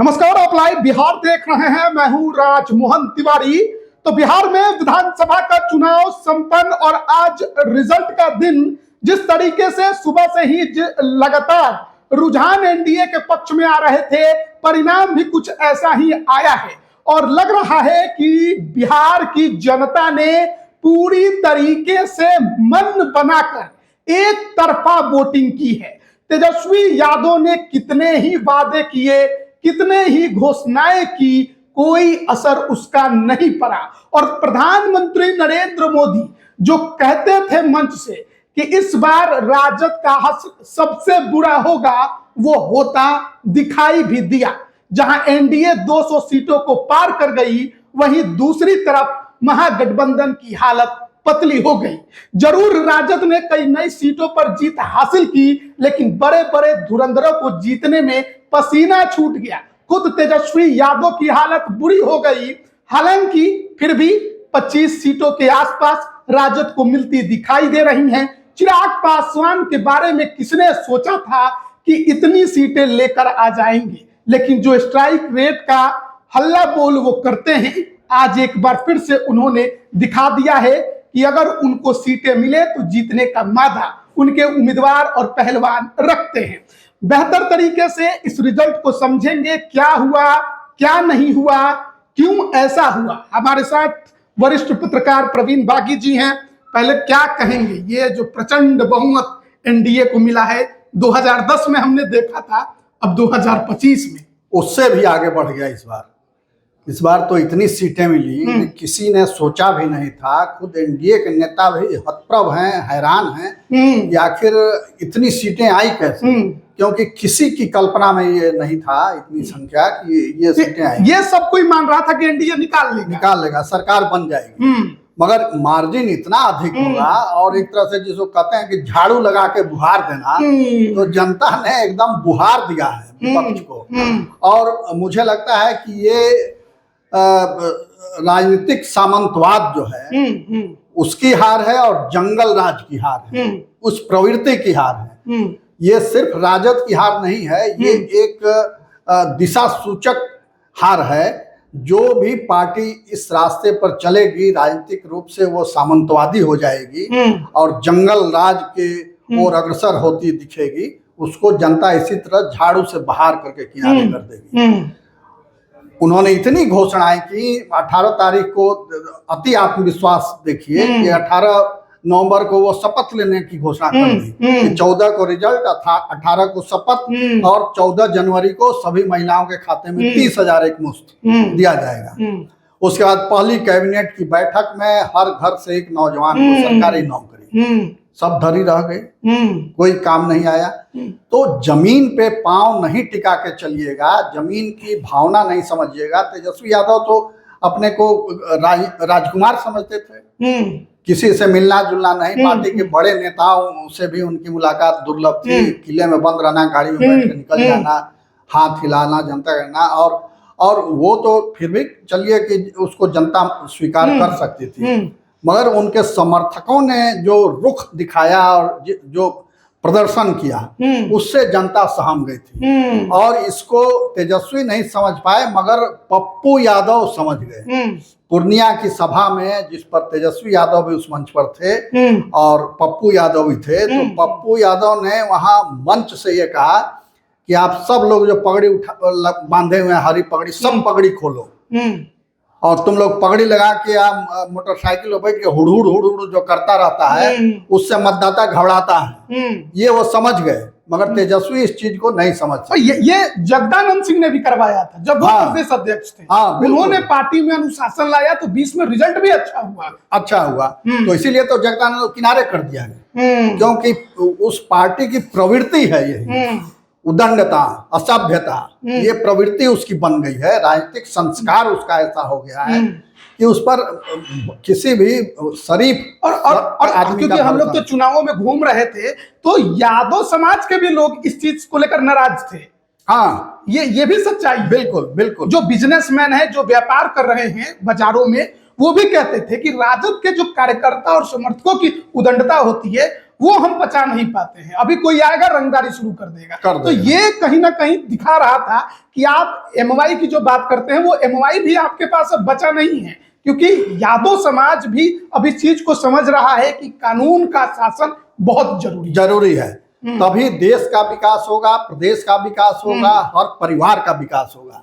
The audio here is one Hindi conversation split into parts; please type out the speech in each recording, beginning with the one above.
नमस्कार, आप लाइव बिहार देख रहे हैं। मैं हूं राजमोहन तिवारी। तो बिहार में विधानसभा का चुनाव संपन्न और आज रिजल्ट का दिन जिस तरीके से सुबह से ही लगातार रुझान एनडीए के पक्ष में आ रहे थे, परिणाम भी कुछ ऐसा ही आया है और लग रहा है कि बिहार की जनता ने पूरी तरीके से मन बनाकर एक तरफा वोटिंग की है। तेजस्वी यादव ने कितने ही वादे किए, कितने ही घोषणाएं की, कोई असर उसका नहीं पड़ा। और प्रधानमंत्री नरेंद्र मोदी जो कहते थे मंच से कि इस बार राजद का सबसे बुरा होगा, वो होता दिखाई भी दिया। जहां एनडीए 200 सीटों को पार कर गई, वहीं दूसरी तरफ महागठबंधन की हालत पतली हो गई। जरूर राजद ने कई नई सीटों पर जीत हासिल की, लेकिन बड़े बड़े धुरंधरों को जीतने में पसीना छूट गया। खुद तेजस्वी यादव की हालत बुरी हो गई। हालांकि फिर भी 25 सीटों के आसपास राजद को मिलती दिखाई दे रही हैं। चिराग पासवान के बारे में किसने सोचा था कि इतनी सीटें लेकर आ जाएंगे, लेकिन जो स्ट्राइक रेट का हल्ला बोल वो करते हैं, आज एक बार फिर से उन्होंने दिखा दिया है कि अगर उनको सीटें मिले तो जीतने का मादा उनके उम्मीदवार और पहलवान रखते हैं। बेहतर तरीके से इस रिजल्ट को समझेंगे, क्या हुआ, क्या नहीं हुआ, क्यों ऐसा हुआ। हमारे साथ वरिष्ठ पत्रकार प्रवीण बागी जी हैं। पहले क्या कहेंगे, ये जो प्रचंड बहुमत एनडीए को मिला है, 2010 में हमने देखा था, अब 2025 में उससे भी आगे बढ़ गया। इस बार तो इतनी सीटें मिली कि किसी ने सोचा भी नहीं था। खुद एनडीए के नेता भी हतप्रभ हैं, हैरान हैं कि आखिर इतनी सीटें आई कैसे, क्योंकि किसी की कल्पना में ये नहीं था इतनी संख्या कि ये सीटें आई। ये सब कोई मान रहा था कि एनडीए निकाल लेगा, सरकार बन जाएगी, मगर मार्जिन इतना अधिक होगा। और एक तरह से जिसको कहते हैं कि झाड़ू लगा के बुहार देना, तो जनता ने एकदम बुहार दिया है विपक्ष को। और मुझे लगता है कि ये राजनीतिक सामंतवाद जो है उसकी हार है और जंगल राज की हार है, उस प्रवृत्ति की हार है। ये सिर्फ राजद की हार नहीं है, ये एक दिशा सूचक हार है। जो भी पार्टी इस रास्ते पर चलेगी, राजनीतिक रूप से वो सामंतवादी हो जाएगी और जंगल राज के ओर अग्रसर होती दिखेगी, उसको जनता इसी तरह झाड़ू से बाहर करके किनारे कर देगी। उन्होंने इतनी घोषणाएं की, 18 तारीख को अति आत्मविश्वास देखिए कि 18 नवंबर को वो शपथ लेने की घोषणा कर दी कि 14 को रिजल्ट, 18 को शपथ और 14 जनवरी को सभी महिलाओं के खाते में 30,000 एक मुश्त दिया जाएगा। उसके बाद पहली कैबिनेट की बैठक में हर घर से एक नौजवान को सरकारी नौकरी, सब धरी रह गए, कोई काम नहीं आया। तो जमीन पे पांव नहीं टिका के चलिएगा, जमीन की भावना नहीं समझिएगा। तेजस्वी यादव तो अपने को राजकुमार समझते थे, किसी से मिलना जुलना नहीं। पार्टी के बड़े नेताओं से भी उनकी मुलाकात दुर्लभ थी। किले में बंद रहना, गाड़ी में बैठ के निकल जाना, हाथ हिलाना, जनता करना, और वो तो फिर भी चलिए कि उसको जनता स्वीकार कर सकती थी। मगर उनके समर्थकों ने जो रुख दिखाया और जो प्रदर्शन किया, उससे जनता सहम गई थी। और इसको तेजस्वी नहीं समझ पाए, मगर पप्पू यादव समझ गए। पूर्णिया की सभा में, जिस पर तेजस्वी यादव भी उस मंच पर थे और पप्पू यादव भी थे, तो पप्पू यादव ने वहां मंच से ये कहा कि आप सब लोग जो पगड़ी बांधे हुए हैं, हरी पगड़ी, सब पगड़ी खोलो और तुम लोग पगड़ी लगा के आप मोटरसाइकिल पर बैठ के हुड़ हुड़ जो करता रहता है, उससे मतदाता घबराता है। ये वो समझ गए, मगर तेजस्वी इस चीज को नहीं समझ सकते। ये जगदानंद सिंह ने भी करवाया था जब वो प्रदेश अध्यक्ष थे। उन्होंने पार्टी में अनुशासन लाया तो 20 में रिजल्ट भी अच्छा हुआ। तो इसीलिए तो जगदानंद को किनारे कर दिया गया, क्योंकि उस पार्टी की प्रवृत्ति है यही, उदंडता, असभ्यता, ये प्रवृत्ति उसकी बन गई है। राजनीतिक संस्कार उसका ऐसा हो गया है कि उस पर किसी भी शरीफ और क्योंकि हम लोग तो चुनावों में घूम रहे थे, तो यादव समाज के भी लोग इस चीज को लेकर नाराज थे। हाँ, ये भी सच्चाई। बिल्कुल। जो बिजनेसमैन है, जो व्यापार कर रहे हैं बाजारों में, वो भी कहते थे कि राजद के जो कार्यकर्ता और समर्थकों की उदंडता होती है, वो हम पचा नहीं पाते हैं। अभी कोई आएगा रंगदारी शुरू कर देगा। तो ये कहीं ना कहीं दिखा रहा था कि आप एमवाई की जो बात करते हैं वो एमवाई भी आपके पास अब बचा नहीं है, क्योंकि यादव समाज भी अब इस चीज को समझ रहा है कि कानून का शासन बहुत जरूरी है। तभी देश का विकास होगा, प्रदेश का विकास होगा और परिवार का विकास होगा,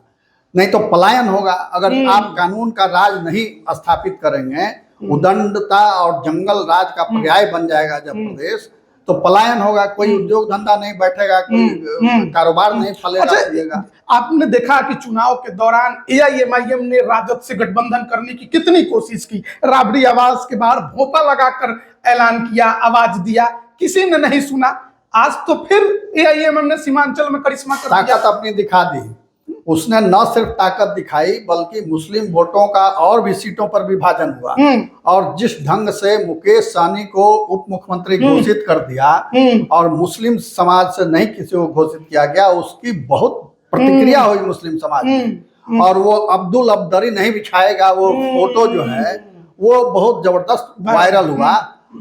नहीं तो पलायन होगा। अगर आप कानून का राज नहीं स्थापित करेंगे, उदंडता और जंगल राज का पर्याय बन जाएगा जब प्रदेश, तो पलायन होगा। कोई उद्योग धंधा नहीं बैठेगा, कोई कारोबार नहीं फलेगा। आपने देखा कि चुनाव के दौरान एआईएमआईएम ने राजद से गठबंधन करने की कितनी कोशिश की, राबड़ी आवाज के बाहर भोपा लगाकर ऐलान किया, आवाज दिया, किसी ने नहीं सुना। आज तो फिर एआईएमआईएम ने सीमांचल में करिश्मा कर दिया, ताकत अपनी दिखा दी। उसने न सिर्फ ताकत दिखाई बल्कि मुस्लिम वोटों का और भी सीटों पर विभाजन हुआ। और जिस ढंग से मुकेश सहनी को उप मुख्यमंत्री घोषित कर दिया और मुस्लिम समाज से नहीं किसी को घोषित किया गया, उसकी बहुत प्रतिक्रिया हुई मुस्लिम समाज में। और वो अब्दुल अब्दरी नहीं बिछाएगा वो फोटो जो है वो बहुत जबरदस्त वायरल हुआ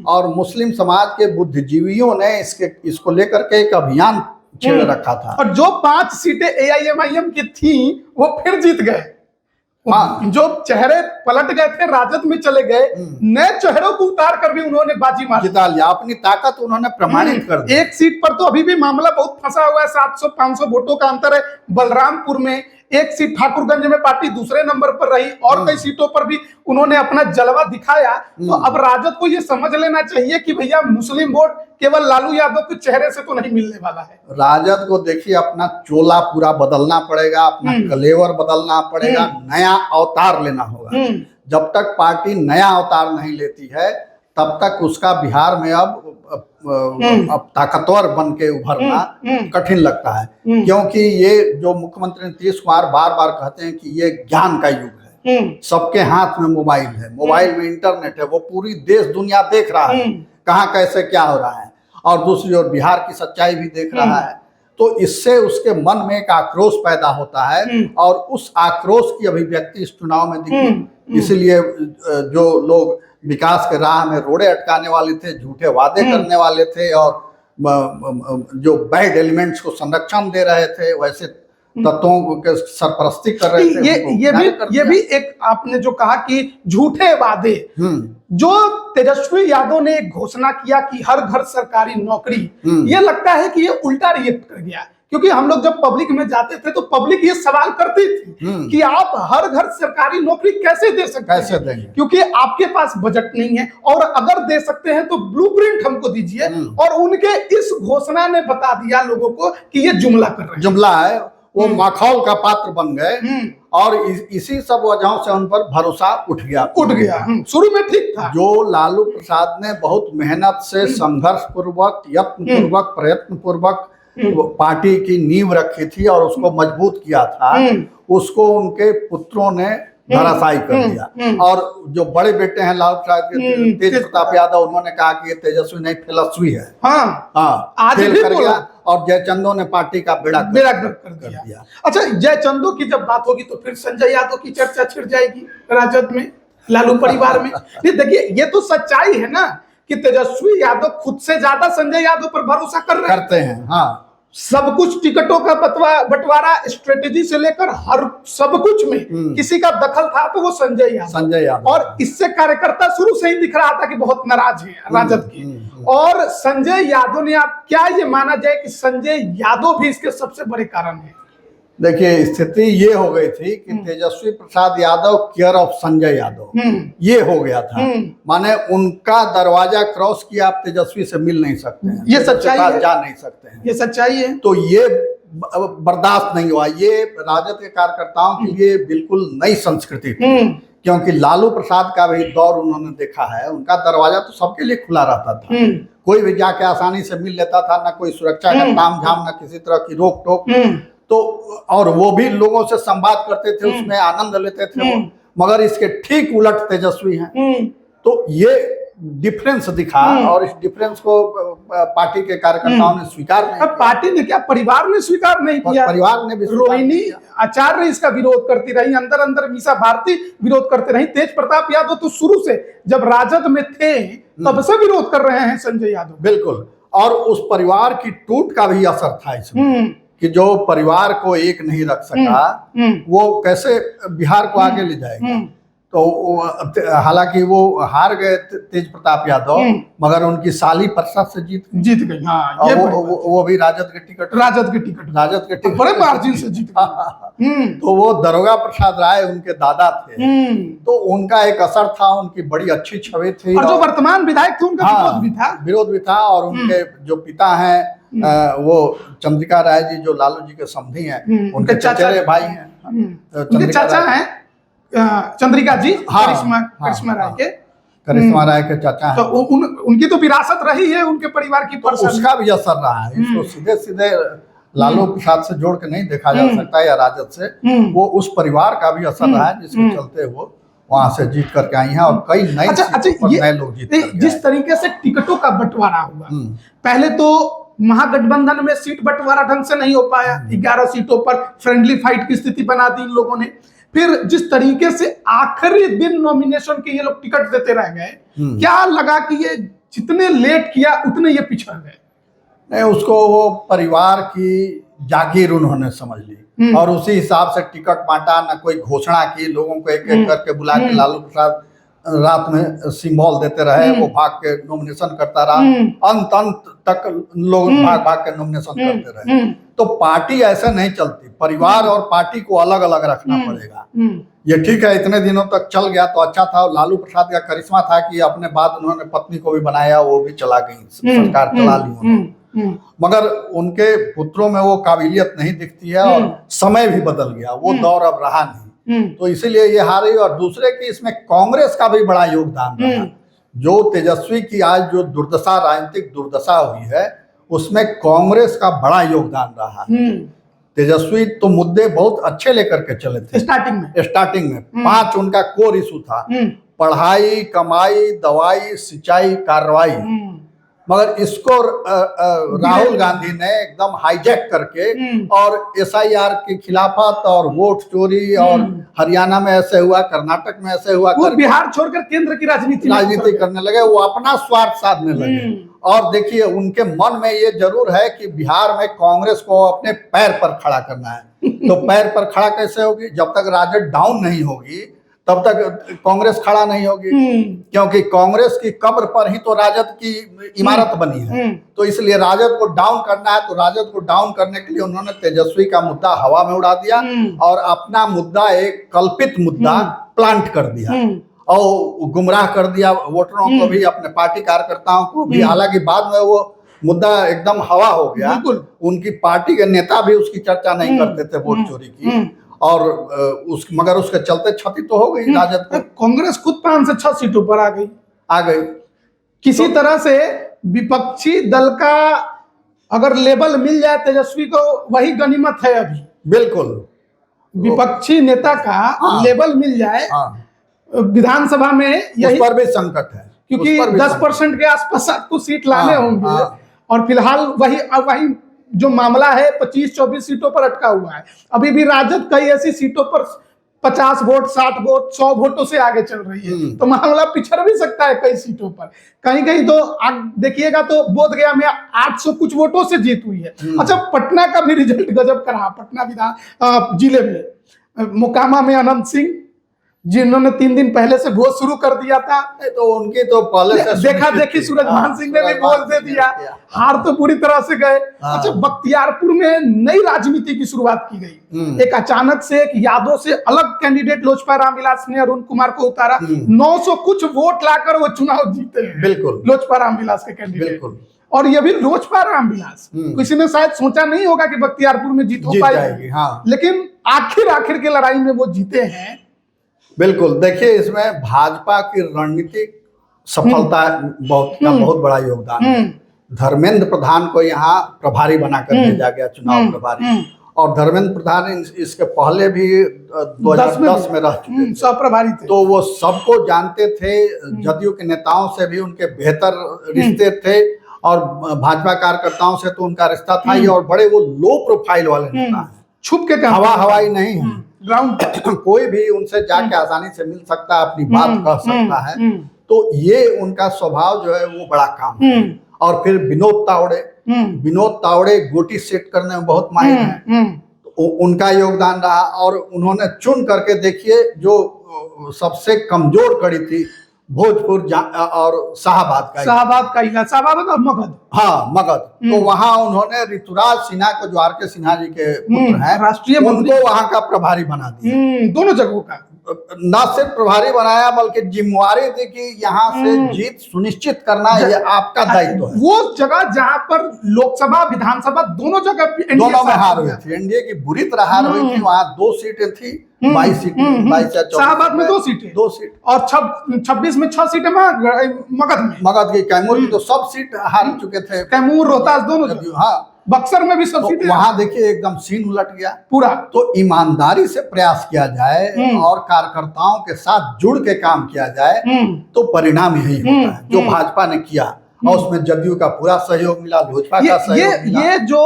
और मुस्लिम समाज के बुद्धिजीवियों ने इसको लेकर के एक अभियान छेड़ रखा था। और जो 5 सीटें एआईएमआईएम की थी वो फिर जीत गए। जो चेहरे पलट गए थे राजद में चले गए, नए चेहरों को उतार कर भी उन्होंने बाजी मार जिता लिया। अपनी ताकत उन्होंने प्रमाणित कर दी। एक सीट पर तो अभी भी मामला बहुत फंसा हुआ है, 700-500 वोटों का अंतर है बलरामपुर में। एक सीट ठाकुरगंज में पार्टी दूसरे नंबर पर रही और कई सीटों पर भी उन्होंने अपना जलवा दिखाया। तो अब राजद को ये समझ लेना चाहिए कि भैया मुस्लिम वोट केवल लालू यादव के चेहरे से तो नहीं मिलने वाला है। राजद को देखिए अपना चोला पूरा बदलना पड़ेगा, अपना कलेवर बदलना पड़ेगा, नया अवतार लेना होगा। जब तक पार्टी नया अवतार नहीं लेती है तब तक उसका बिहार में अब ताकतवर बन के उभरना कठिन लगता है। क्योंकि ये जो मुख्यमंत्री नीतीश कुमार बार बार कहते हैं कि ये ज्ञान का युग है, सबके हाथ में मोबाइल है, मोबाइल में इंटरनेट है, वो पूरी देश दुनिया देख रहा है कहाँ कैसे क्या हो रहा है, और दूसरी ओर बिहार की सच्चाई भी देख रहा है। तो इससे उसके मन में एक आक्रोश पैदा होता है और उस आक्रोश की अभिव्यक्ति इस चुनाव में दिखी। इसलिए जो लोग विकास के राह में रोड़े अटकाने वाले थे, झूठे वादे करने वाले थे और जो बैड एलिमेंट्स को संरक्षण दे रहे थे, वैसे तत्वों के सरपरस्ती कर रहे थे। ये भी एक आपने जो कहा कि झूठे वादे, जो तेजस्वी यादव ने एक घोषणा किया कि हर घर सरकारी नौकरी, ये लगता है कि ये उल्टा रिएक्ट कर गया। क्योंकि हम लोग जब पब्लिक में जाते थे तो पब्लिक ये सवाल करती थी कि आप हर घर सरकारी नौकरी कैसे दे सकते हैं, कैसे देंगे, क्योंकि आपके पास बजट नहीं है, और अगर दे सकते हैं तो ब्लूप्रिंट हमको दीजिए। और उनके इस घोषणा ने बता दिया लोगों को कि ये जुमला कर रहे हैं, जुमला है। वो माखौल का पात्र बन गए और इसी सब वजहों से उन पर भरोसा उठ गया। शुरू में ठीक था। जो लालू प्रसाद ने बहुत मेहनत से संघर्ष पूर्वक, यत्न पूर्वक, प्रयत्न पूर्वक पार्टी की नींव रखी थी और उसको मजबूत किया था, उसको उनके पुत्रों ने धराशायी कर दिया। और जो बड़े बेटे हैं लालू प्रसाद के, तेज प्रताप यादव, उन्होंने कहा कि ये तेजस्वी नहीं फिलस्वी है। आज भी कर गया और जयचंदो ने पार्टी का बेड़ा कर दिया। अच्छा, जयचंदो की जब बात होगी तो फिर संजय यादव की चर्चा छिड़ जाएगी राजद में, लालू परिवार में। देखिए, ये तो सच्चाई है ना कि तेजस्वी यादव खुद से ज्यादा संजय यादव पर भरोसा करते हैं। हाँ, सब कुछ, टिकटों का बंटवारा, स्ट्रेटेजी से लेकर हर सब कुछ में किसी का दखल था तो वो संजय यादव। और इससे कार्यकर्ता शुरू से ही दिख रहा था कि बहुत नाराज हैं राजद के। और संजय यादव ने, आप क्या ये माना जाए कि संजय यादव भी इसके सबसे बड़े कारण है? देखिए, स्थिति ये हो गई थी कि तेजस्वी प्रसाद यादव केयर ऑफ संजय यादव, ये हो गया था। माने उनका दरवाजा क्रॉस किया, आप तेजस्वी से मिल नहीं सकते हैं, ये सच्चाई है, जा नहीं सकते हैं, ये सच्चाई है। तो ये बर्दाश्त नहीं हुआ। ये राजद के कार्यकर्ताओं के लिए बिल्कुल नई संस्कृति थी, क्योंकि लालू प्रसाद का भी दौर उन्होंने देखा है। उनका दरवाजा तो सबके लिए खुला रहता था, कोई भी जाके आसानी से मिल लेता था, ना कोई सुरक्षा का ताम झाम, ना किसी तरह की रोक टोक। तो और वो भी लोगों से संवाद करते थे, उसमें आनंद लेते थे वो। मगर इसके ठीक उलट तेजस्वी हैं। तो ये डिफरेंस दिखा और इस डिफरेंस को पार्टी के कार्यकर्ताओं ने स्वीकार नहीं अब पार्टी ने क्या, परिवार ने स्वीकार नहीं किया। किया, परिवार ने भी स्वीकार रोहिणी नहीं किया। आचार्य इसका विरोध करती रही, अंदर अंदर मीसा भारती विरोध करते रही, तेज प्रताप यादव तो शुरू से जब राजद में थे तब से विरोध कर रहे हैं संजय यादव। बिल्कुल, और उस परिवार की टूट का भी असर था इसमें कि जो परिवार को एक नहीं रख सका वो कैसे बिहार को आगे ले जाएगा। तो हालांकि वो हार गए तेज प्रताप यादव, मगर उनकी साली परसा से जीत गई। हाँ, ये वो भी राजद के टिकट बड़े मार्जिन से जीत गई। तो वो दरोगा प्रसाद राय उनके दादा थे, तो उनका एक असर था, उनकी बड़ी अच्छी छवि थी, और जो वर्तमान विधायक थे उनका विरोध भी था। और उनके जो पिता हैं वो चंद्रिका राय जी, जो लालू जी के समधी हैं, उनके चचेरे भाई हैं, उनके चाचा हैं चंद्रिका जी, करिश्मा राय के चाचा हैं। तो उनकी तो विरासत रही है उनके परिवार की, तो उसका भी असर रहा है। इसको सीधे सीधे लालू प्रसाद से जोड़ के नहीं देखा जा सकता या राजद से, वो उस परिवार का भी असर रहा है जिसके चलते वो वहां से जीत करके आई हैं और कई नए लोग जीत करके। जिस तरीके से टिकटों का बंटवारा हुआ, पहले तो महागठबंधन में सीट बंटवारा ढंग से नहीं हो पाया, 11 सीटों पर फ्रेंडली फाइट की स्थिति बना दी इन लोगों ने। फिर जिस तरीके से आखिरी दिन नॉमिनेशन के ये लोग टिकट देते रह गए, क्या लगा कि ये जितने लेट किया उतने ये पिछड़ गए? नहीं, उसको वो परिवार की जागीर उन्होंने समझ ली और उसी हिसाब से टिकट बांटा, ना कोई घोषणा की, लोगों को एक एक करके बुला के लालू प्रसाद रात में सिंबल देते रहे, वो भाग के नॉमिनेशन करता रहा, अंत तक लोग भाग के नॉमिनेशन करते रहे। तो पार्टी ऐसे नहीं चलती, परिवार और पार्टी को अलग अलग रखना पड़ेगा। ये ठीक है, इतने दिनों तक चल गया तो अच्छा था। लालू प्रसाद का करिश्मा था कि अपने बाद उन्होंने पत्नी को भी बनाया, वो भी चला गई, सरकार चला ली उन्होंने, मगर उनके पुत्रों में वो काबिलियत नहीं दिखती है और समय भी बदल गया, वो दौर अब रहा नहीं। तो इसीलिए ये हारी। और दूसरे की इसमें कांग्रेस का भी बड़ा योगदान रहा। जो तेजस्वी की आज जो दुर्दशा, राजनीतिक दुर्दशा हुई है, उसमें कांग्रेस का बड़ा योगदान रहा। तेजस्वी तो मुद्दे बहुत अच्छे लेकर के चले थे स्टार्टिंग में 5 उनका कोर इशू था, पढ़ाई, कमाई, दवाई, सिंचाई, कार्रवाई, मगर इसको राहुल गांधी ने एकदम हाईजैक करके और एसआईआर की खिलाफत और वोट चोरी, और हरियाणा में ऐसे हुआ, कर्नाटक में ऐसे हुआ, वो बिहार छोड़कर केंद्र की राजनीति करने लगे, वो अपना स्वार्थ साधने लगे। और देखिए, उनके मन में ये जरूर है कि बिहार में कांग्रेस को अपने पैर पर खड़ा करना है। तो पैर पर खड़ा कैसे होगी? जब तक राजद डाउन नहीं होगी तब तक कांग्रेस खड़ा नहीं होगी, क्योंकि कांग्रेस की कब्र पर ही तो राजद की इमारत बनी है। तो इसलिए राजद को डाउन करना है, तो राजद को डाउन करने के लिए उन्होंने तेजस्वी का मुद्दा हवा में उड़ा दिया और अपना मुद्दा एक कल्पित मुद्दा प्लांट कर दिया और गुमराह कर दिया वोटरों को भी, अपने पार्टी कार्यकर्ताओं को भी। हालांकि बाद में वो मुद्दा एकदम हवा हो गया, उनकी पार्टी के नेता भी उसकी चर्चा नहीं करते थे वोट चोरी की, और मगर उसके चलते क्षति तो हो गई राजद को। कांग्रेस खुद 5 से 6 सीटों पर आ गई। किसी तरह से विपक्षी दल का अगर लेबल मिल जाए तेजस्वी को, वही गनीमत है अभी। बिल्कुल, विपक्षी नेता का लेबल मिल जाए विधानसभा में, यही पर भी संकट है, क्योंकि 10% के आसपास आपको सीट लाने होंगे। और फिलहाल वही जो मामला है 25-24 सीटों पर अटका हुआ है। अभी भी राजद कई ऐसी सीटों पर 50 वोट, 60 वोट, 100 वोटों से आगे चल रही है। तो मामला पिछड़ भी सकता है कई सीटों पर। कहीं कहीं तो देखिएगा तो बोधगया में 800 कुछ वोटों से जीत हुई है। अच्छा, पटना का भी रिजल्ट गजब का रहा। पटना विधान जिले में मोकामा में अनंत सिंह, जिन्होंने 3 दिन पहले से वोट शुरू कर दिया था, तो उनकी तो पहले से देखा देखी सूरजभान सिंह ने भी वोट दे दिया, हार तो पूरी तरह से गए। अच्छा, बख्तियारपुर में नई राजनीति की शुरुआत की गई। एक अचानक से एक यादव से अलग कैंडिडेट लोजपा रामविलास ने अरुण कुमार को उतारा, 900 कुछ वोट लाकर वो चुनाव जीते हैं। बिल्कुल, लोजपा रामविलास के कैंडिडेट, और ये भी लोजपा रामविलास। किसी ने शायद सोचा नहीं होगा कि बख्तियारपुर में जीत हो पाएगी, लेकिन आखिर के लड़ाई में वो जीते हैं। बिल्कुल, देखिए, इसमें भाजपा की रणनीतिक सफलता बहुत बड़ा योगदान है। धर्मेंद्र प्रधान को यहाँ प्रभारी बनाकर भेजा गया, चुनाव प्रभारी, और धर्मेंद्र प्रधान इसके पहले भी 2010 में रह चुके थे, सब प्रभारी थे। तो वो सबको जानते थे, जदयू के नेताओं से भी उनके बेहतर रिश्ते थे, और भाजपा कार्यकर्ताओं से तो उनका रिश्ता था ही, और बड़े वो लो प्रोफाइल वाले नेता हैं, छुप के काम हवा हवाई नहीं है, ग्राउंड कोई भी उनसे जाके आसानी से मिल सकता है, अपनी बात कह सकता है। तो ये उनका स्वभाव जो है वो बड़ा काम है। और फिर विनोद तावड़े गोटी सेट करने में बहुत माहिर हैं, उनका योगदान रहा। और उन्होंने चुन करके देखिए जो सबसे कमजोर कड़ी थी भोजपुर और शाहबाद का इलाका, शाहबाद और मगध, हाँ मगध, तो वहां उन्होंने ऋतुराज सिन्हा को, जो आर.के. सिन्हा जी के पुत्र हैं, राष्ट्रीय उनको वहां का प्रभारी बना दिया। दोनों जगहों का न सिर्फ प्रभारी बनाया बल्कि जिम्मेवारी दी कि यहाँ से जीत सुनिश्चित करना ये आपका दायित्व है। वो जगह जहाँ पर लोकसभा विधानसभा दोनों जगह दोनों में हार हुई थी, एनडीए की बुरी तरह हार हुई थी। वहाँ 2 सीटें थी, 22 सीटें, 22 या 24, शाहबाद में 2 सीटें, 2 सीट, और 26 में 6 सीटें मगध की। कैमूर की तो सब सीट हार चुके थे, कैमूर रोहतास दोनों, हाँ, बक्सर में भी सब तो सीटें। वहां देखिए एकदम सीन उलट गया पूरा। तो ईमानदारी से प्रयास किया जाए और कार्यकर्ताओं के साथ जुड़ के काम किया जाए तो परिणाम यही होता है जो भाजपा ने किया, और उसमें जदयू का पूरा सहयोग मिला, लोजपा का सहयोग मिला। ये जो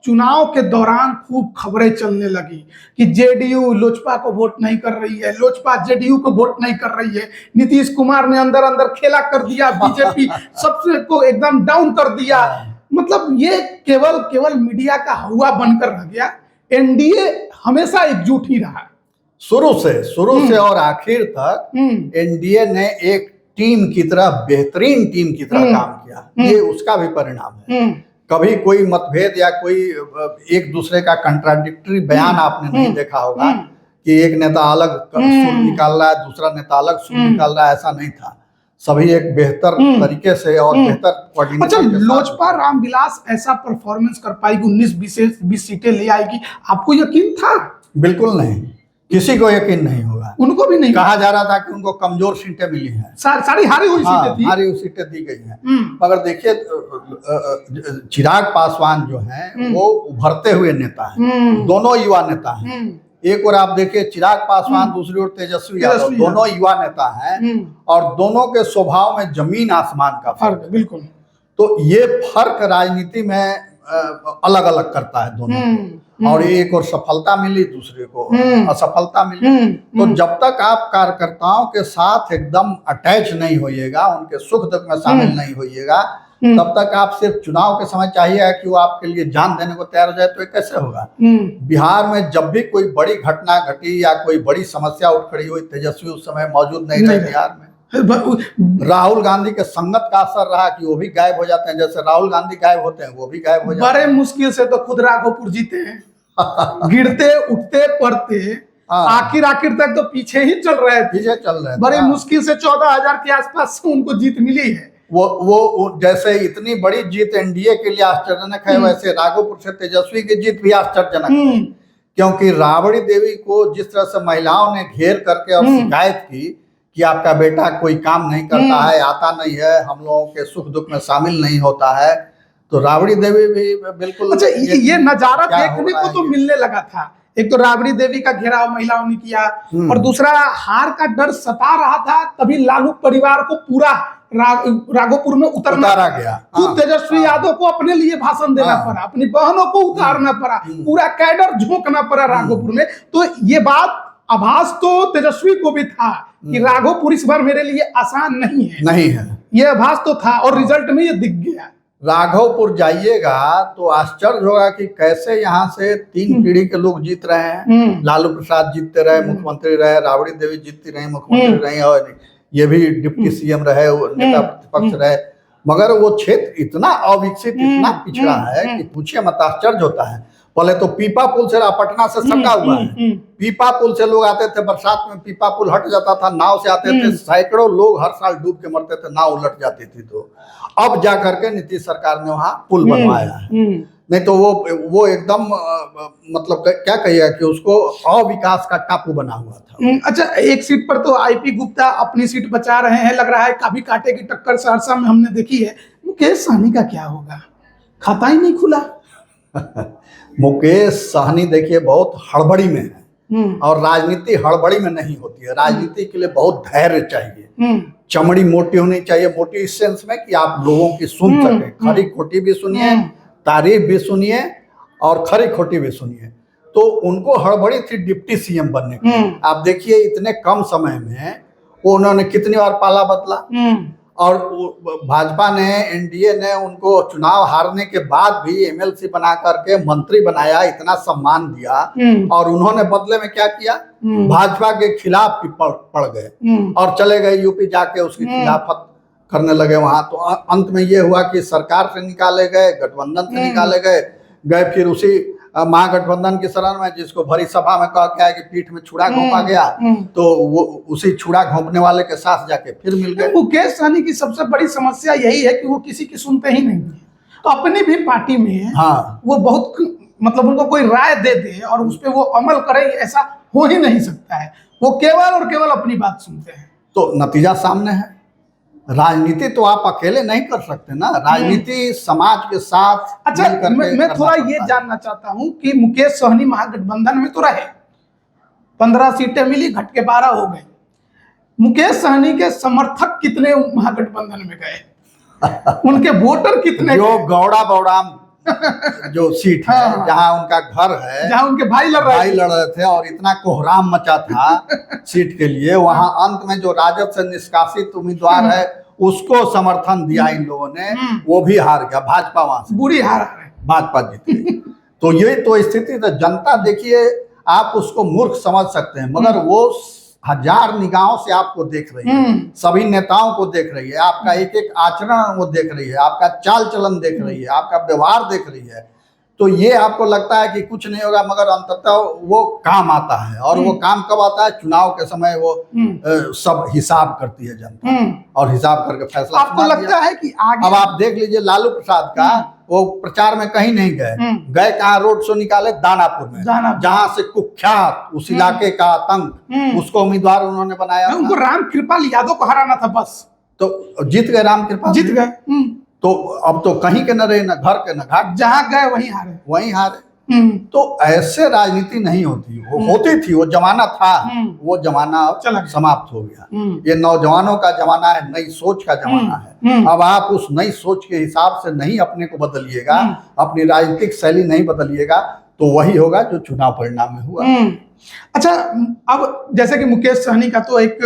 चुनाव के दौरान खूब खबरें चलने लगी कि जेडीयू लोजपा को वोट नहीं कर रही है, लोजपा जेडीयू को वोट नहीं कर रही है, नीतीश कुमार ने अंदर अंदर खेला कर दिया, बीजेपी सबसे को एकदम डाउन कर दिया। मतलब ये केवल मीडिया का हवा बनकर रह गया। एनडीए हमेशा एकजुट ही रहा शुरू से और आखिर तक। एनडीए ने एक टीम की तरह, बेहतरीन टीम की तरह काम किया, ये उसका भी परिणाम है। कभी कोई मतभेद या कोई एक दूसरे का कंट्राडिक्टरी बयान आपने नहीं देखा होगा कि एक नेता अलग सुर निकाल रहा है, दूसरा नेता अलग सुर निकाल रहा है, ऐसा नहीं था। सभी एक बेहतर तरीके से और बेहतर कोऑर्डिनेशन। अच्छा, लोजपा रामविलास ऐसा परफॉर्मेंस कर पाएगी, 19-20 सीटें ले आएगी, आपको यकीन था? बिल्कुल नहीं, किसी को यकीन नहीं होगा। उनको भी नहीं कहा जा रहा था कि उनको कमजोर सीटें मिली हैं, सारी हारी हुई सीटें थी, हारी हुई सीटें दी गई हैं। मगर देखिए चिराग पासवान जो हैं वो उभरते हुए नेता हैं, दोनों युवा नेता हैं। एक और आप देखिए चिराग पासवान, दूसरी ओर तेजस्वी यादव, दोनों युवा नेता हैं और दोनों के स्वभाव में जमीन आसमान का फर्क। बिल्कुल। तो ये फर्क राजनीति में अलग अलग करता है दोनों। और एक और सफलता मिली, दूसरे को असफलता मिली। तो जब तक आप कार्यकर्ताओं के साथ एकदम अटैच नहीं होइएगा, उनके सुख दुख में शामिल नहीं होइएगा, तब तक आप सिर्फ चुनाव के समय चाहिए कि वो आपके लिए जान देने को तैयार हो जाए, तो ये कैसे होगा? बिहार में जब भी कोई बड़ी घटना घटी या कोई बड़ी समस्या उठ खड़ी हुई, तेजस्वी उस समय मौजूद नहीं थे बिहार में। राहुल गांधी के संगत का असर रहा कि वो भी गायब हो जाते हैं, जैसे राहुल गांधी गायब होते हैं वो भी गायब हो जाते हैं। बड़े मुश्किल से तो खुद राघोपुर जीते हैं गिरते उठते पड़ते आखिर तक तो पीछे ही चल रहे थे, बड़े मुश्किल से 14,000 के आसपास उनको जीत मिली है। वो जैसे इतनी बड़ी जीत एनडीए के लिए आश्चर्यजनक है, वैसे राघोपुर से तेजस्वी की जीत भी आश्चर्यजनक है। क्योंकि राबड़ी देवी को जिस तरह से महिलाओं ने घेर करके और शिकायत की कि आपका बेटा कोई काम नहीं करता है, आता नहीं है, हम लोगों के सुख दुख में शामिल नहीं होता है, तो राबड़ी देवी भी बिल्कुल। अच्छा, ये नजारा देखने को तो मिलने लगा था। एक तो राबड़ी देवी का घेराव महिलाओं ने किया, और दूसरा हार का डर सता रहा था, तभी लालू परिवार को पूरा राघोपुर में उतरना गया। तेजस्वी यादव को अपने लिए भाषण देना पड़ा, अपनी बहनों को उतारना पड़ा, पूरा कैडर झोंकना पड़ा राघोपुर में। तो ये बात आभास तो तेजस्वी को भी था कि राघोपुर इस बार मेरे लिए आसान नहीं है, ये आभास तो था, और रिजल्ट में ये दिख गया। राघवपुर जाइएगा तो आश्चर्य होगा कि कैसे यहाँ से 3 पीढ़ी के लोग जीत रहे हैं। लालू प्रसाद जीतते रहे, मुख्यमंत्री रहे, राबड़ी देवी जीतती रही, मुख्यमंत्री रही, और ये भी डिप्टी सीएम रहे, नेता प्रतिपक्ष रहे। मगर वो क्षेत्र इतना अविकसित, इतना पिछड़ा है कि पूछिए मत, आश्चर्य होता है। पहले तो पीपा पुल से, पटना से सटा हुआ है, पीपा पुल से लोग आते थे, बरसात में पीपा पुल हट जाता था, नाव से आते थे, सैकड़ों लोग हर साल डूब के मरते थे, नाव उलट जाती थी। तो अब जाकर के नीतीश सरकार ने वहां पुल बनवाया है, नहीं तो वो एकदम मतलब क्या कहिएगा कि उसको अविकास का टापू बना हुआ था। अच्छा, एक सीट पर तो आईपी गुप्ता अपनी सीट बचा रहे हैं, लग रहा है काफी कांटे की टक्कर सहरसा में हमने देखी है। मुकेश सहनी का क्या होगा? खाता ही नहीं खुला। मुकेश सहनी देखिए बहुत हड़बड़ी में है, और राजनीति हड़बड़ी में नहीं होती है। राजनीति के लिए बहुत धैर्य चाहिए, चमड़ी मोटी होनी चाहिए, मोटी इस सेंस में कि आप लोगों की सुन सके, खरी खोटी भी सुनिए, तारीफ भी सुनिए और खरी खोटी भी सुनिए। तो उनको हड़बड़ी थी डिप्टी सीएम बनने की। आप देखिए इतने कम समय में वो उन्होंने कितनी बार पाला बदला, और भाजपा ने, एनडीए ने उनको चुनाव हारने के बाद भी एमएलसी बना करके मंत्री बनाया, इतना सम्मान दिया, और उन्होंने बदले में क्या किया, भाजपा के खिलाफ पड़ गए और चले गए यूपी, जाके उसकी खिलाफत करने लगे वहां। तो अंत में ये हुआ कि सरकार से निकाले गए, गठबंधन से निकाले गए, फिर उसी महागठबंधन की शरण में, जिसको भरी सभा में कहा गया कि पीठ में छुरा घोंपा गया, तो वो उसी छुरा घोंपने वाले के साथ जाके फिर मिल गए। मुकेश सहनी की सबसे बड़ी समस्या यही है कि वो किसी की सुनते ही नहीं है। तो अपनी भी पार्टी में वो बहुत, मतलब उनको कोई राय दे दे और उस पर वो अमल करे, ऐसा हो ही नहीं सकता है। वो केवल और केवल अपनी बात सुनते हैं। तो नतीजा सामने है। राजनीति तो आप अकेले नहीं कर सकते ना, राजनीति समाज के साथ। अच्छा, मैं थोड़ा ये जानना चाहता हूं कि मुकेश सहनी महागठबंधन में तो रहे, 15 सीटें मिली, घट के 12 हो गए। मुकेश सहनी के समर्थक कितने महागठबंधन में गए? उनके वोटर कितने? जो गौड़ा बौड़ाम जो सीट है, जहां उनका घर है, जहां उनके भाई लड़ रहे थे और इतना कोहराम मचा था सीट के लिए, वहां अंत में जो राजद से निष्कासित उम्मीदवार है उसको समर्थन दिया इन लोगों ने, वो भी हार गया। भाजपा वहां से बुरी हार है, भाजपा जीत गई। तो ये तो स्थिति, तो जनता देखिए, आप उसको मूर्ख समझ सकते हैं, मगर वो हजार निगाहों से आपको देख रही है, सभी नेताओं को देख रही है, आपका एक एक आचरण वो देख रही है, आपका चाल चलन देख रही है, आपका व्यवहार देख रही है। तो ये आपको लगता है कि कुछ नहीं होगा, मगर अंततः वो काम आता है। और वो काम कब आता है? चुनाव के समय वो सब हिसाब करती है जनता, और हिसाब करके फैसला। आपको लगता है कि आगे? अब आप देख लीजिए लालू प्रसाद का, वो प्रचार में कहीं नहीं गए कहाँ? रोड शो निकाले दानापुर में, जहां से कुख्यात उस इलाके का आतंक, उसको उम्मीदवार उन्होंने बनाया। उनको रामकृपाल यादव को हराना था बस, तो जीत गए, रामकृपाल जीत गए। तो अब तो कहीं के न रहे, न घर के न घाट, जहां गए वहीं हारे। तो ऐसे राजनीति नहीं होती। वो होती थी, वो जमाना था, वो जमाना समाप्त हो गया। ये नौजवानों का जमाना है, नई सोच का जमाना है। अब आप उस नई सोच के हिसाब से नहीं अपने को बदलिएगा, अपनी राजनीतिक शैली नहीं बदलिएगा, तो वही होगा जो चुनाव परिणाम में हुआ। अच्छा, अब जैसे कि मुकेश सहनी का तो एक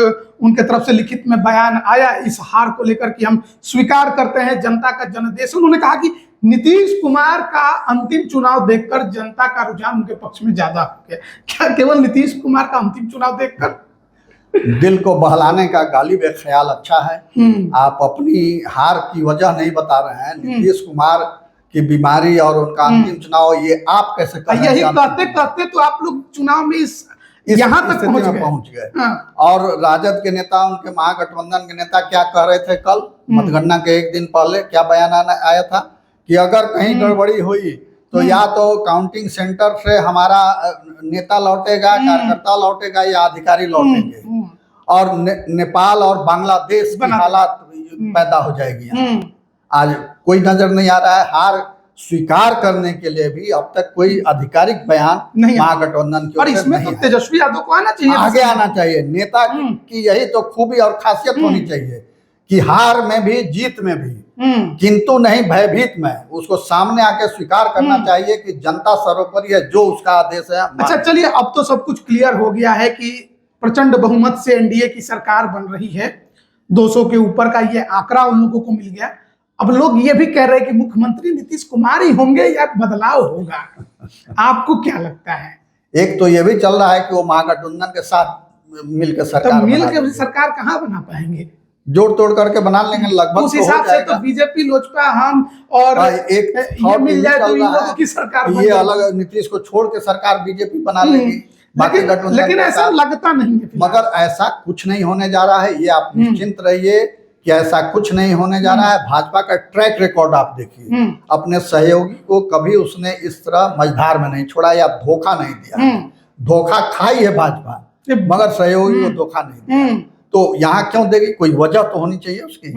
उनके तरफ से लिखित में बयान आया इस हार को लेकर कि हम स्वीकार करते हैं जनता का जनादेश। उन्होंने कहा कि नीतीश कुमार का अंतिम चुनाव देखकर जनता का रुझान उनके पक्ष में ज्यादा हो गया। क्या केवल नीतीश कुमार का अंतिम चुनाव देखकर? दिल को बहलाने का गालिब ख्याल अच्छा है। आप अपनी हार की वजह नहीं बता रहे हैं। नीतीश कुमार की बीमारी और उनका अंतिम चुनाव, ये आप कैसे कह रहे हैं? यही कहते कहते तो आप लोग चुनाव में इस यहाँ तक पहुंच गए। और राजद के नेता, उनके महागठबंधन के नेता क्या कह रहे थे कल मतगणना के एक दिन पहले? क्या बयान आया था कि अगर कहीं गड़बड़ी हुई तो या तो काउंटिंग सेंटर से हमारा नेता लौटेगा, कार्यकर्ता लौटेगा, या अधिकारी लौटेंगे, और नेपाल और बांग्लादेश की हालात पैदा हो जाएगी। आज कोई नजर नहीं आ रहा है। हार स्वीकार करने के लिए भी अब तक कोई आधिकारिक बयान महागठबंधन की, और इसमें तो तेजस्वी यादव को आना चाहिए, आगे आना चाहिए। नेता की यही तो खूबी और खासियत होनी चाहिए कि हार में भी जीत में भी, किंतु नहीं भयभीत में, उसको सामने आके स्वीकार करना चाहिए कि जनता सर्वोपरि है, जो उसका आदेश है। अच्छा चलिए, अब तो सब कुछ क्लियर हो गया है कि प्रचंड बहुमत से एनडीए की सरकार बन रही है। 200 के ऊपर का ये आंकड़ा उन लोगों को मिल गया। अब लोग ये भी कह रहे हैं कि मुख्यमंत्री नीतीश कुमार ही होंगे या बदलाव होगा। आपको क्या लगता है? एक तो ये भी चल रहा है कि वो महागठबंधन के साथ मिलकर सरकार कहाँ बना पाएंगे? जोड़ तोड़ करके बना लेंगे लगभग। उस हिसाब से तो बीजेपी, लोजपा, हम और एक मिल जाए तो इन लोगों की सरकार, ये अलग नीतीश को छोड़ के सरकार बीजेपी बना लेगी। लेकिन ऐसा लगता नहीं है। मगर ऐसा कुछ नहीं होने जा रहा है, ये आप निश्चिंत रहिए कि ऐसा कुछ नहीं होने जा रहा है। भाजपा का ट्रैक रिकॉर्ड आप देखिए, अपने सहयोगी को कभी उसने इस तरह मझधार में नहीं छोड़ा या धोखा नहीं दिया। धोखा खाई है भाजपा, मगर सहयोगी को धोखा नहीं दिया। तो यहाँ क्यों देगी? कोई वजह तो होनी चाहिए उसकी।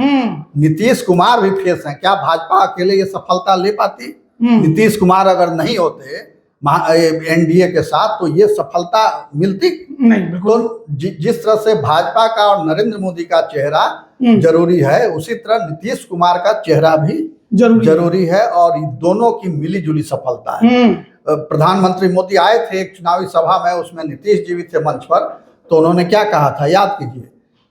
नीतीश कुमार भी फेस है, क्या भाजपा अकेले ये सफलता ले पाती? नीतीश कुमार अगर नहीं होते, एनडीए के साथ, तो ये सफलता मिलती नहीं। बिल्कुल। तो जिस तरह से भाजपा का और नरेंद्र मोदी का चेहरा जरूरी है, उसी तरह नीतीश कुमार का चेहरा भी जरूरी है, और इन दोनों की मिलीजुली सफलता है। प्रधानमंत्री मोदी आए थे एक चुनावी सभा में, उसमें नीतीश जी भी थे मंच पर, तो उन्होंने क्या कहा था याद कीजिए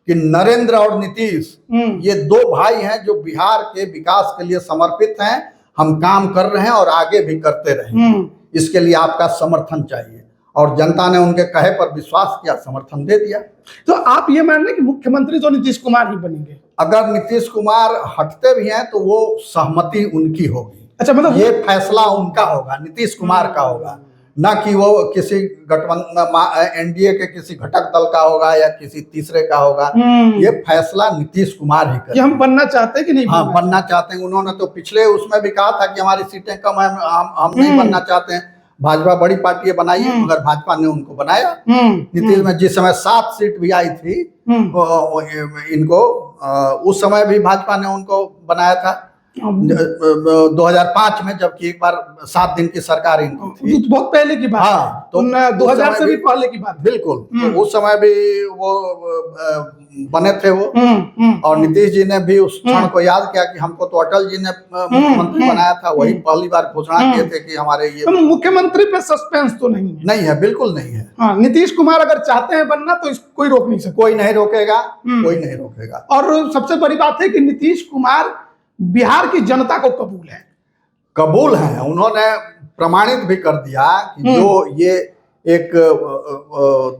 कि नरेंद्र और नीतीश ये दो भाई हैं जो बिहार के विकास के लिए समर्पित हैं, हम काम कर रहे हैं और आगे भी करते रहेंगे, इसके लिए आपका समर्थन चाहिए। और जनता ने उनके कहे पर विश्वास किया, समर्थन दे दिया। तो आप ये मान रहे हैं कि मुख्यमंत्री तो नीतीश कुमार ही बनेंगे? अगर नीतीश कुमार हटते भी हैं तो वो सहमति उनकी होगी। अच्छा, मतलब ये फैसला उनका होगा, नीतीश कुमार का होगा, ना कि वो किसी गठबंधन एनडीए के किसी घटक दल का होगा या किसी तीसरे का होगा। ये फैसला नीतीश कुमार ही करेंगे। हम बनना चाहते हैं कि नहीं? हाँ, बनना चाहते हैं। उन्होंने तो पिछले उसमें भी कहा था कि हमारी सीटें कम है, हम नहीं बनना चाहते हैं। भाजपा बड़ी पार्टी है, बनाइए, मगर भाजपा ने उनको बनाया। नीतीश में जिस समय 7 सीट भी आई थी इनको, उस समय भी भाजपा ने उनको बनाया था 2005 में, जबकि एक बार 7 दिन की सरकार इनकी थी। बहुत पहले की बात। हाँ, तो 2000 से भी पहले की बात। बिल्कुल। तो उस समय भी वो बने थे वो, और नीतीश जी ने भी उस क्षण को याद किया कि हमको तो अटल जी ने मुख्यमंत्री बनाया था, वही पहली बार घोषणा किए थे कि हमारे ये। तो मुख्यमंत्री पे सस्पेंस तो नहीं है? नहीं है, बिल्कुल नहीं है। हाँ, नीतीश कुमार अगर चाहते हैं बनना तो कोई रोक नहीं सकता। कोई नहीं रोकेगा, कोई नहीं रोकेगा। और सबसे बड़ी बात है कि नीतीश कुमार बिहार की जनता को कबूल है। उन्होंने प्रमाणित भी कर दिया कि जो ये एक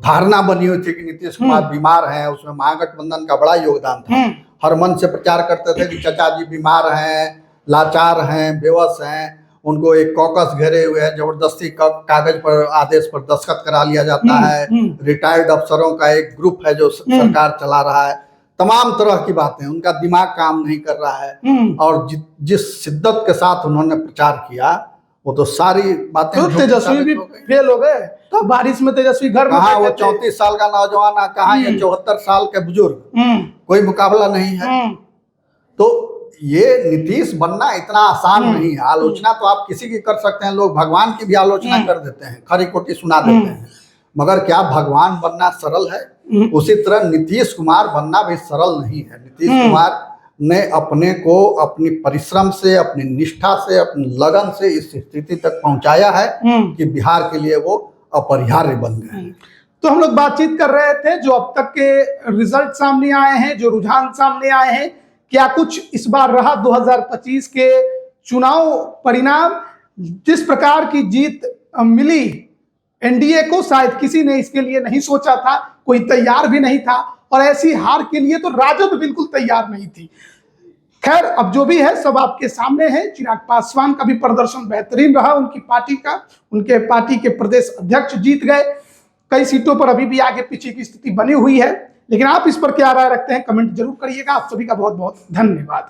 धारणा बनी हुई थी कि नीतीश कुमार बीमार हैं, उसमें महागठबंधन का बड़ा योगदान था। हर मन से प्रचार करते थे कि चाचा जी बीमार हैं, लाचार हैं, बेबस हैं, उनको एक कॉकस घेरे हुए है, जबरदस्ती कागज पर आदेश पर दस्तखत करा लिया जाता है, रिटायर्ड अफसरों का एक ग्रुप है जो सरकार चला रहा है, तमाम तरह की बातें। उनका दिमाग काम नहीं कर रहा है, और जिस शिद्दत के साथ उन्होंने प्रचार किया, वो तो सारी बातें। तो तेजस्वी भी फेल हो गए। तो बारिश में तेजस्वी घर में, कहाँ वो 34 साल का नौजवान, कहाँ ये 74 साल के बुजुर्ग, कोई मुकाबला नहीं है। तो ये नीतीश बनना इतना आसान नहीं है। आलोचना तो आप किसी की कर सकते हैं, लोग भगवान की भी आलोचना कर देते हैं, खरी खोटी सुना देते हैं, मगर क्या भगवान बनना सरल है? उसी तरह नीतीश कुमार बनना भी सरल नहीं है। नीतीश कुमार ने अपने को अपनी परिश्रम से, अपनी निष्ठा से, अपनी लगन से इस स्थिति तक पहुंचाया है कि बिहार के लिए वो अपरिहार्य बन गए। तो हम लोग बातचीत कर रहे थे, जो अब तक के रिजल्ट सामने आए हैं, जो रुझान सामने आए हैं, क्या कुछ इस बार रहा 2025 के चुनाव परिणाम? जिस प्रकार की जीत मिली एनडीए को, शायद किसी ने इसके लिए नहीं सोचा था, कोई तैयार भी नहीं था, और ऐसी हार के लिए तो राजद बिल्कुल तैयार नहीं थी। खैर, अब जो भी है सब आपके सामने है। चिराग पासवान का भी प्रदर्शन बेहतरीन रहा, उनकी पार्टी का, उनके पार्टी के प्रदेश अध्यक्ष जीत गए। कई सीटों पर अभी भी आगे पीछे की स्थिति बनी हुई है, लेकिन आप इस पर क्या राय रखते हैं कमेंट जरूर करिएगा। आप सभी का बहुत बहुत धन्यवाद।